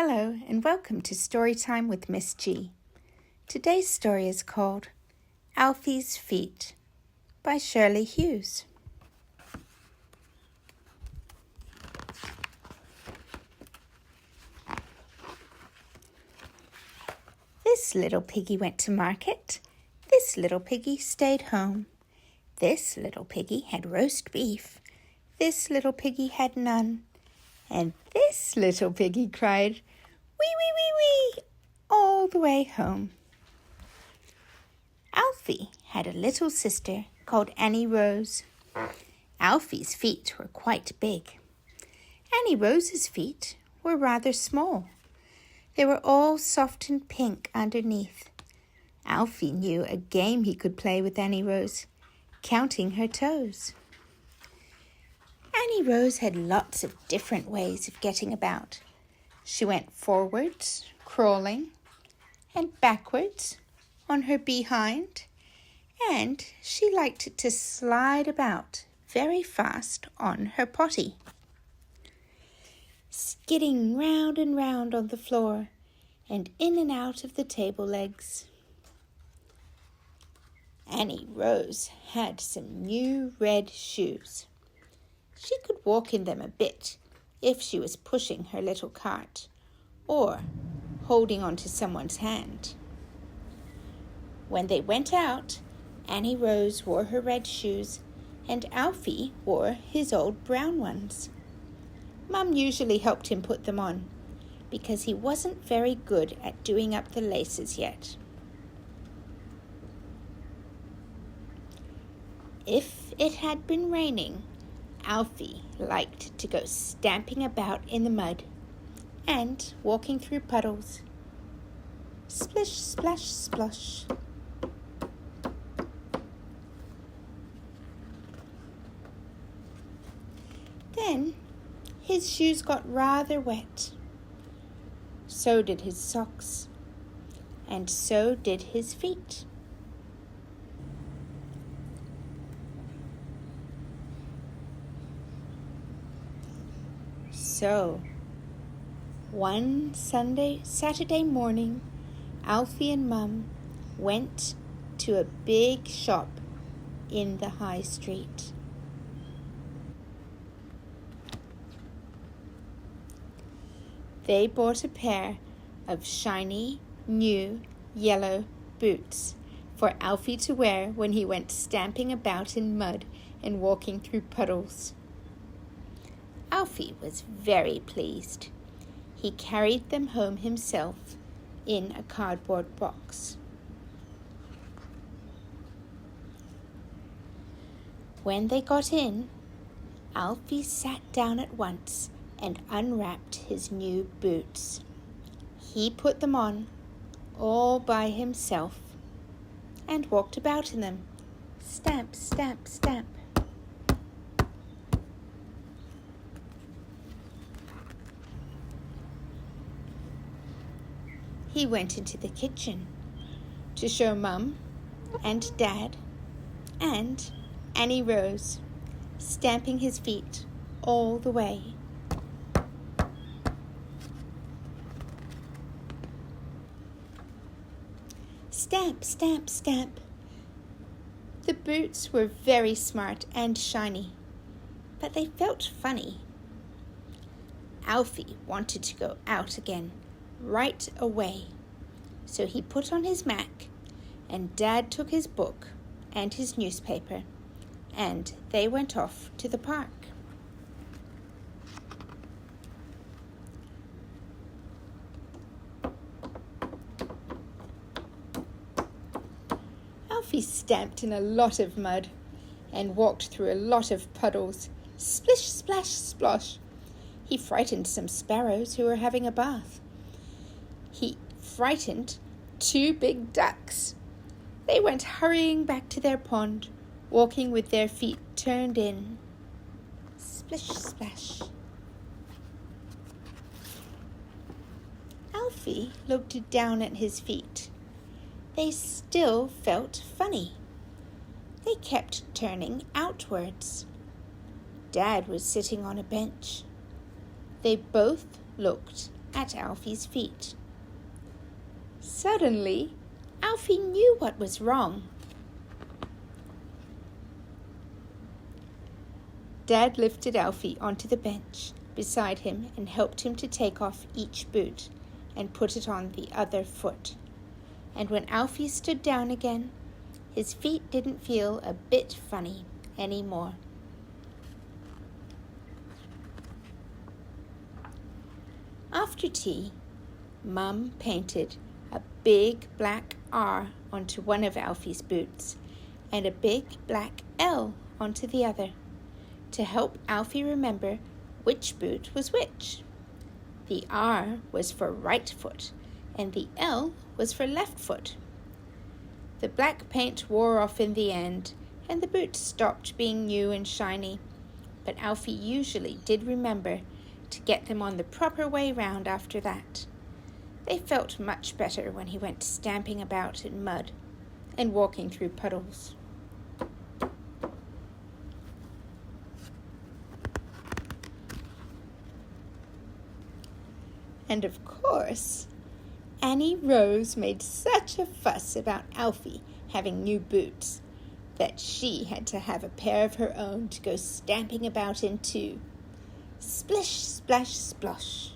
Hello and welcome to Storytime with Miss G. Today's story is called Alfie's Feet by Shirley Hughes. This little piggy went to market. This little piggy stayed home. This little piggy had roast beef. This little piggy had none. And this little piggy cried, "Wee, wee, wee, wee," all the way home. Alfie had a little sister called Annie Rose. Alfie's feet were quite big. Annie Rose's feet were rather small. They were all soft and pink underneath. Alfie knew a game he could play with Annie Rose, counting her toes. Annie Rose had lots of different ways of getting about. She went forwards, crawling, and backwards on her behind, and she liked to slide about very fast on her potty, skidding round and round on the floor and in and out of the table legs. Annie Rose had some new red shoes. She could walk in them a bit if she was pushing her little cart or holding on to someone's hand. When they went out, Annie Rose wore her red shoes and Alfie wore his old brown ones. Mum usually helped him put them on because he wasn't very good at doing up the laces yet. If it had been raining, Alfie liked to go stamping about in the mud and walking through puddles. Splish, splash, splosh. Then his shoes got rather wet. So did his socks, and so did his feet. So, one Saturday morning, Alfie and Mum went to a big shop in the high street. They bought a pair of shiny, new, yellow boots for Alfie to wear when he went stamping about in mud and walking through puddles. Alfie was very pleased. He carried them home himself in a cardboard box. When they got in, Alfie sat down at once and unwrapped his new boots. He put them on all by himself and walked about in them. Stamp, stamp, stamp. He went into the kitchen to show Mum and Dad and Annie Rose, stamping his feet all the way. Stamp, stamp, stamp. The boots were very smart and shiny, but they felt funny. Alfie wanted to go out again right away, so he put on his Mac, and Dad took his book and his newspaper, and they went off to the park. Alfie stamped in a lot of mud and walked through a lot of puddles. Splish, splash, splosh. He frightened some sparrows who were having a bath. He frightened 2 big ducks. They went hurrying back to their pond, walking with their feet turned in. Splish, splash. Alfie looked down at his feet. They still felt funny. They kept turning outwards. Dad was sitting on a bench. They both looked at Alfie's feet. Suddenly, Alfie knew what was wrong. Dad lifted Alfie onto the bench beside him and helped him to take off each boot and put it on the other foot. And when Alfie stood down again, his feet didn't feel a bit funny anymore. After tea, Mum painted a big black R onto one of Alfie's boots and a big black L onto the other to help Alfie remember which boot was which. The R was for right foot and the L was for left foot. The black paint wore off in the end and the boots stopped being new and shiny, but Alfie usually did remember to get them on the proper way round after that. They felt much better when he went stamping about in mud and walking through puddles. And of course, Annie Rose made such a fuss about Alfie having new boots that she had to have a pair of her own to go stamping about in too. Splish, splash, splosh.